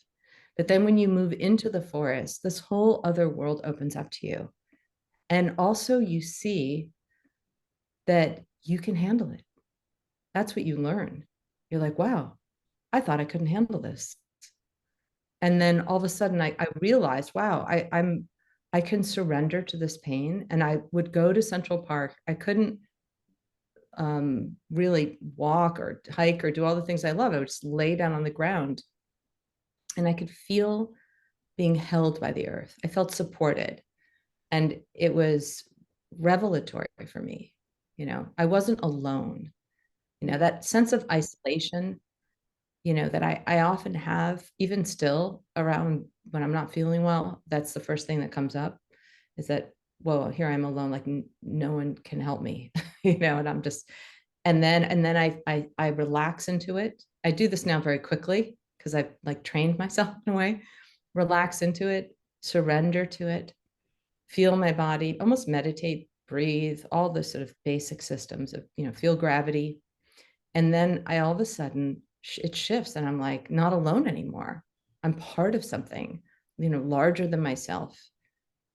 But then when you move into the forest, this whole other world opens up to you. And also you see that you can handle it. That's what you learn. You're like, wow, I thought I couldn't handle this. And then all of a sudden I realized, wow, I can surrender to this pain. And I would go to Central Park. I couldn't really walk or hike or do all the things I love. I would just lay down on the ground and I could feel being held by the earth. I felt supported. And it was revelatory for me. I wasn't alone. That sense of isolation, that I often have, even still around when I'm not feeling well. That's the first thing that comes up is that, whoa, here I'm alone, like no one can help me, and I'm just, and then I relax into it. I do this now very quickly because I've like trained myself in a way, relax into it, surrender to it, feel my body, almost meditate, breathe, all the sort of basic systems of, feel gravity. And then I all of a sudden it shifts and I'm like not alone anymore. I'm part of something, larger than myself.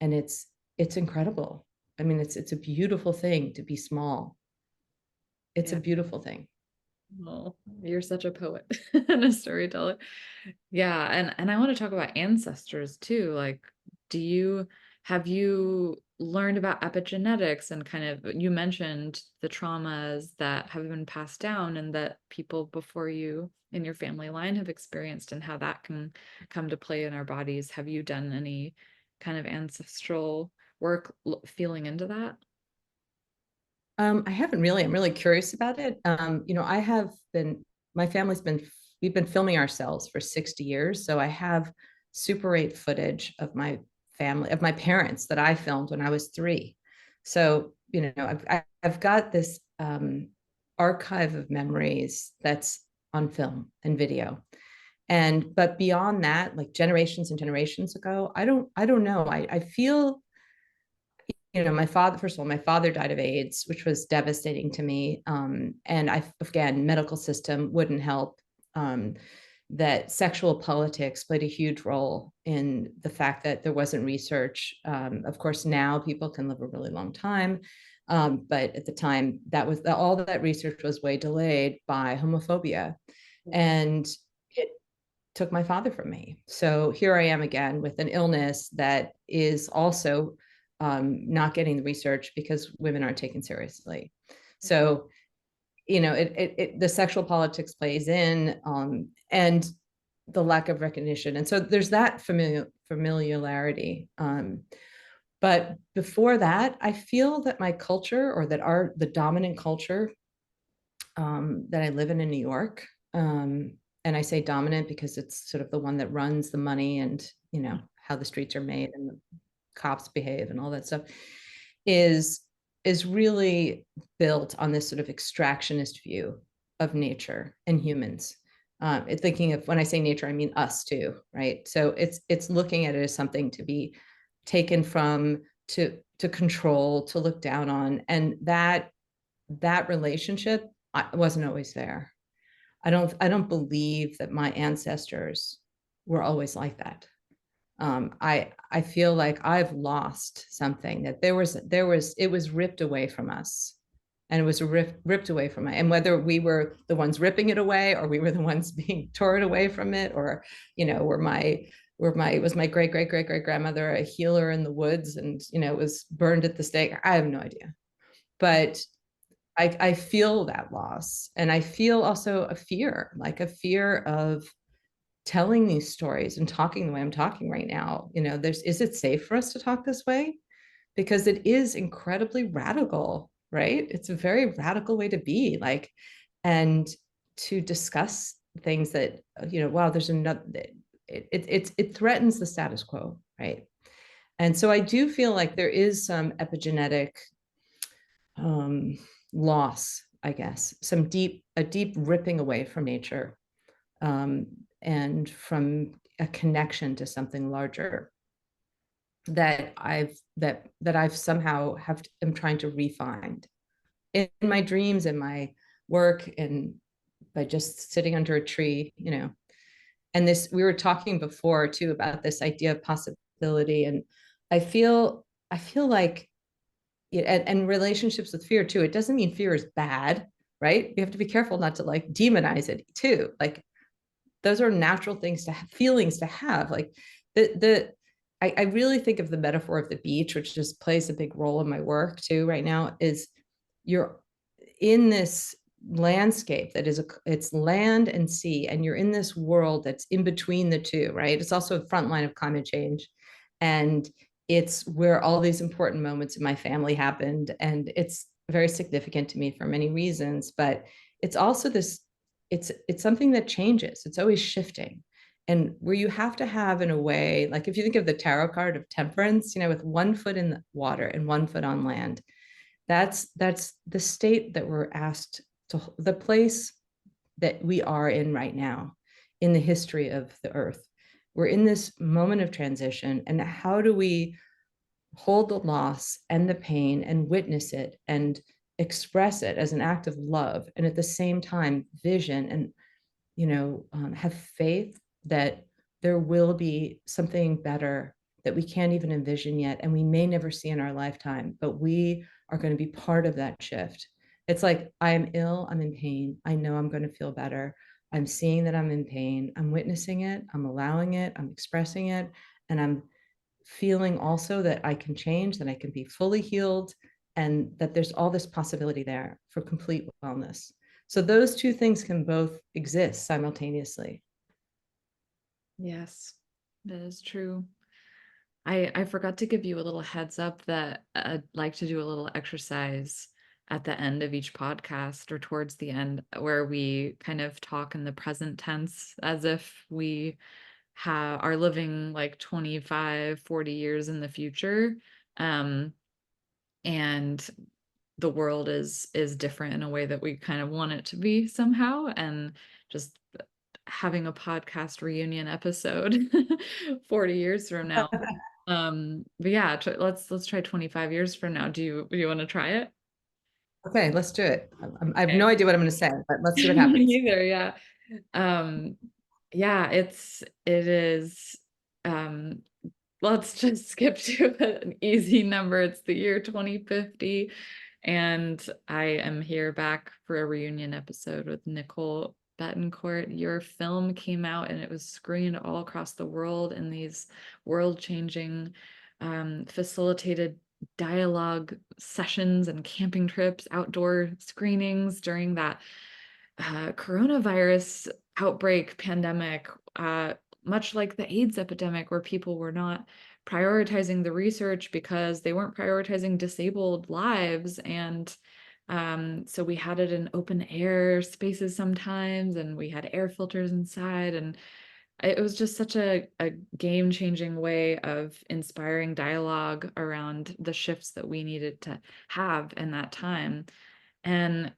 And it's incredible. I mean, it's a beautiful thing to be small. It's a Yeah. beautiful thing. Well, you're such a poet and a storyteller. Yeah, and I want to talk about ancestors too. Like, have you learned about epigenetics and kind of you mentioned the traumas that have been passed down and that people before you in your family line have experienced and how that can come to play in our bodies. Have you done any kind of ancestral work feeling into that? I haven't really. I'm really curious about it. My family's we've been filming ourselves for 60 years. So I have Super 8 footage of my family, of my parents that I filmed when I was 3. So, I've got this archive of memories that's on film and video. But beyond that, like generations and generations ago, I don't know. I feel my father, first of all, my father died of AIDS, which was devastating to me. And again, medical system wouldn't help. That sexual politics played a huge role in the fact that there wasn't research. Of course, now people can live a really long time. But at the time, all that research was way delayed by homophobia. And it took my father from me. So here I am again with an illness that is also not getting the research because women aren't taken seriously. So, the sexual politics plays in, and the lack of recognition. And so there's that familiarity. But before that, I feel that my culture, or that the dominant culture that I live in New York, and I say dominant because it's sort of the one that runs the money and, how the streets are made and the cops behave and all that stuff, is really built on this sort of extractionist view of nature and humans. Thinking of, when I say nature, I mean us too, right? So it's looking at it as something to be taken from, to control, to look down on, and that relationship wasn't always there. I don't believe that my ancestors were always like that. I feel like I've lost something, that it was ripped away from us, and it was ripped away from it. And whether we were the ones ripping it away, or we were the ones being torn away from it, or, was my great great great great grandmother a healer in the woods and, was burned at the stake? I have no idea. But I feel that loss. And I feel also a fear, like a fear of telling these stories and talking the way I'm talking right now, is it safe for us to talk this way? Because it is incredibly radical, right? It's a very radical way to be, like, and to discuss things that, wow, there's another, it threatens the status quo, right? And so I do feel like there is some epigenetic um, loss, I guess, a deep ripping away from nature, um, and from a connection to something larger that I've somehow am trying to refine in my dreams, in my work, and by just sitting under a tree, And this, we were talking before too about this idea of possibility, and I feel like, and relationships with fear too. It doesn't mean fear is bad, right? We have to be careful not to like demonize it too. Like those are natural things to have, feelings to have. Like I really think of the metaphor of the beach, which just plays a big role in my work too right now, is you're in this landscape that is it's land and sea, and you're in this world that's in between the two, right? It's also a front line of climate change, and it's where all these important moments in my family happened, and it's very significant to me for many reasons. But it's also this, it's something that changes, it's always shifting, and where you have to have, in a way, like if you think of the tarot card of temperance, with one foot in the water and one foot on land, that's the state that we're asked to, the place that we are in right now in the history of the earth. We're in this moment of transition, and how do we hold the loss and the pain and witness it and express it as an act of love, and at the same time vision and have faith that there will be something better that we can't even envision yet, and we may never see in our lifetime, but we are going to be part of that shift. It's like, I am ill, I'm in pain, I know I'm going to feel better, I'm seeing that I'm in pain, I'm witnessing it, I'm allowing it, I'm expressing it, and I'm feeling also that I can change, that I can be fully healed, and that there's all this possibility there for complete wellness. So those two things can both exist simultaneously. Yes, that is true. I forgot to give you a little heads up that I'd like to do a little exercise at the end of each podcast or towards the end, where we kind of talk in the present tense as if we are living like 25, 40 years in the future. Um, and the world is different in a way that we kind of want it to be somehow. And just having a podcast reunion episode 40 years from now. But yeah, let's try 25 years from now. Do you want to try it? Okay, let's do it. I have Okay. no idea what I'm going to say, but let's see what Me happens. neither, yeah. Um, yeah, it is um let's just skip to an easy number. It's the year 2050. And I am here back for a reunion episode with Nicole Betancourt. Your film came out and it was screened all across the world in these world-changing facilitated dialogue sessions and camping trips, outdoor screenings during that coronavirus outbreak pandemic, much like the AIDS epidemic, where people were not prioritizing the research because they weren't prioritizing disabled lives. And so we had it in open air spaces sometimes, and we had air filters inside. And it was just such a game-changing way of inspiring dialogue around the shifts that we needed to have in that time. And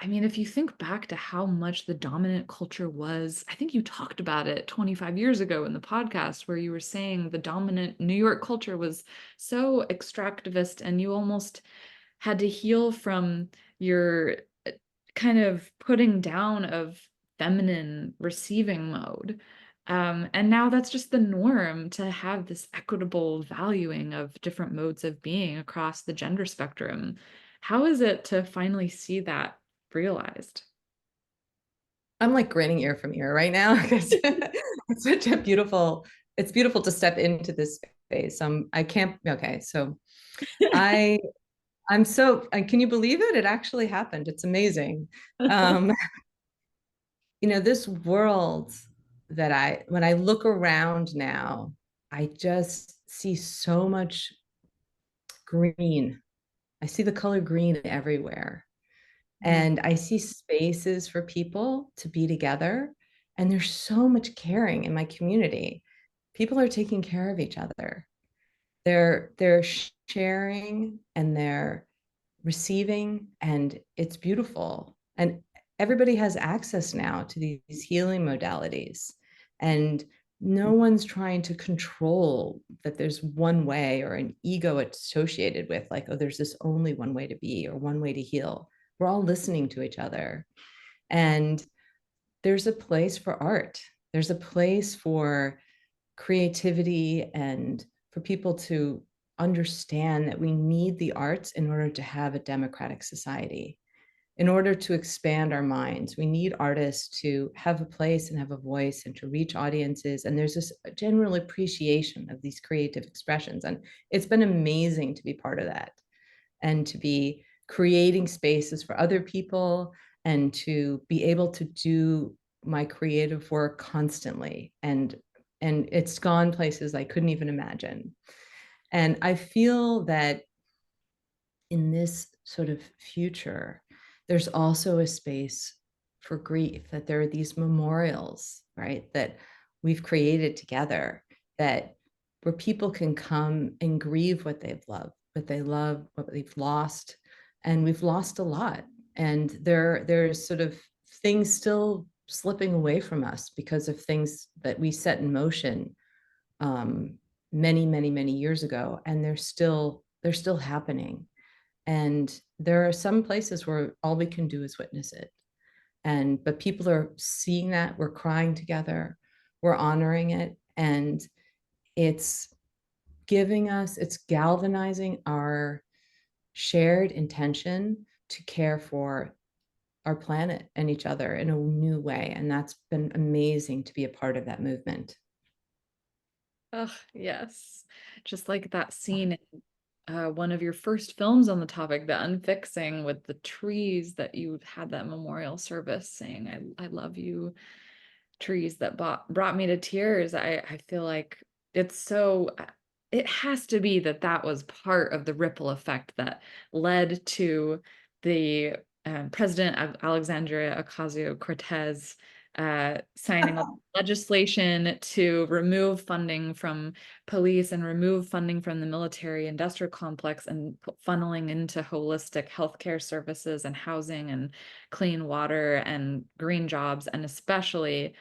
I mean, if you think back to how much the dominant culture was, I think you talked about it 25 years ago in the podcast where you were saying the dominant New York culture was so extractivist, and you almost had to heal from your kind of putting down of feminine receiving mode. And now that's just the norm, to have this equitable valuing of different modes of being across the gender spectrum. How is it to finally see that realized? I'm like grinning ear from ear right now because it's such a beautiful, it's beautiful to step into this space. I can't, okay, so I, I'm so, can you believe it? It actually happened. It's amazing. Um, this world when I look around now, I just see so much green. I see the color green everywhere. And I see spaces for people to be together. And there's so much caring in my community. People are taking care of each other. They're sharing and they're receiving, and it's beautiful. And everybody has access now to these healing modalities. And no one's trying to control that there's one way, or an ego associated with like, oh, there's this only one way to be or one way to heal. We're all listening to each other. And there's a place for art. There's a place for creativity and for people to understand that we need the arts in order to have a democratic society. In order to expand our minds, we need artists to have a place and have a voice and to reach audiences. And there's this general appreciation of these creative expressions. And it's been amazing to be part of that and to be creating spaces for other people and to be able to do my creative work constantly. And it's gone places I couldn't even imagine. And I feel that in this sort of future, there's also a space for grief, that there are these memorials, right, that we've created together, that where people can come and grieve what they've loved, what they love, what they've lost. And we've lost a lot. And there's sort of things still slipping away from us because of things that we set in motion many, many, many years ago. And they're still happening. And there are some places where all we can do is witness it. But people are seeing that. We're crying together, we're honoring it. And it's it's galvanizing our shared intention to care for our planet and each other in a new way. And that's been amazing to be a part of that movement. Oh, yes. Just like that scene in one of your first films on the topic, the Unfixing, with the trees that you had that memorial service saying, I love you, trees, that brought me to tears. I feel like it's so, it has to be that that was part of the ripple effect that led to the President of Alexandria Ocasio-Cortez signing up legislation to remove funding from police and remove funding from the military industrial complex and funneling into holistic healthcare services and housing and clean water and green jobs, and especially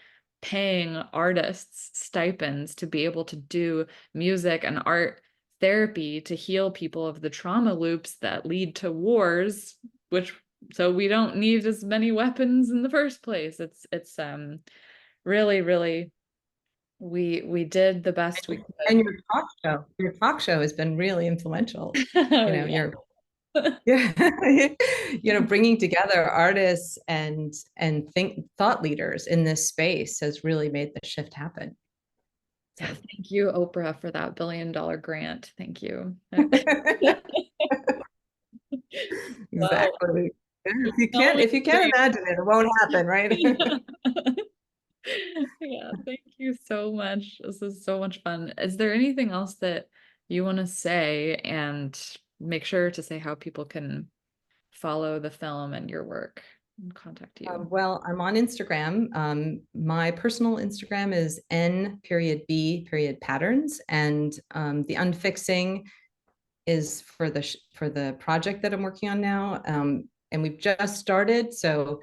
paying artists stipends to be able to do music and art therapy to heal people of the trauma loops that lead to wars, which so we don't need as many weapons in the first place. It's really, really, we did the best we could. And your talk show has been really influential. Oh, You know, yeah. you're yeah, bringing together artists and thought leaders in this space has really made the shift happen. Yeah, thank you, Oprah, for that $1 billion grant. Thank you. Well, Exactly. If you can't imagine it, it won't happen, right? yeah, thank you so much. This is so much fun. Is there anything else that you want to say, and make sure to say how people can follow the film and your work and contact you? Well, I'm on Instagram. My personal Instagram is n.b.patterns, and the Unfixing is for the project that I'm working on now. And we've just started, so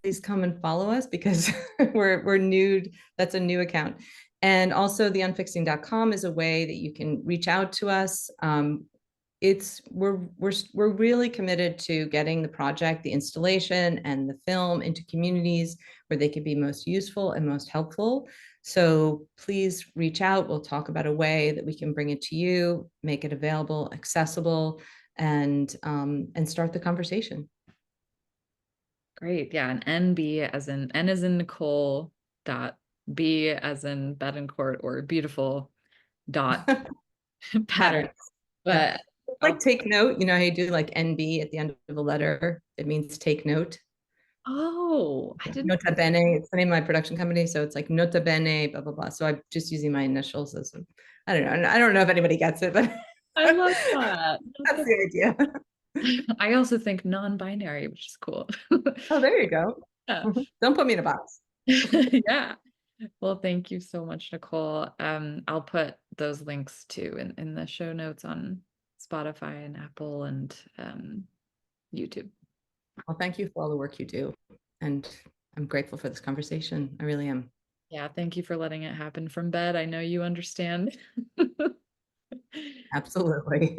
please come and follow us because we're new. That's a new account. And also the unfixing.com is a way that you can reach out to us. We're really committed to getting the project, the installation, and the film into communities where they can be most useful and most helpful. So please reach out. We'll talk about a way that we can bring it to you, make it available, accessible, and start the conversation. Great. Yeah. And NB as in N as in Nicole, dot B as in Betancourt, or beautiful dot pattern. Yeah. But Like take note, how you do like NB at the end of a letter, it means take note. Oh, I didn't. Nota Bene, it's the name of my production company. So it's like Nota Bene, blah, blah, blah. So I'm just using my initials as a, I don't know. I don't know if anybody gets it, but I love that. that's the idea. I also think non-binary, which is cool. Oh, there you go. Yeah. Don't put me in a box. Yeah. Well, thank you so much, Nicole. I'll put those links too in the show notes on Spotify and Apple and YouTube. Well, thank you for all the work you do. And I'm grateful for this conversation. I really am. Yeah, thank you for letting it happen from bed. I know you understand. Absolutely.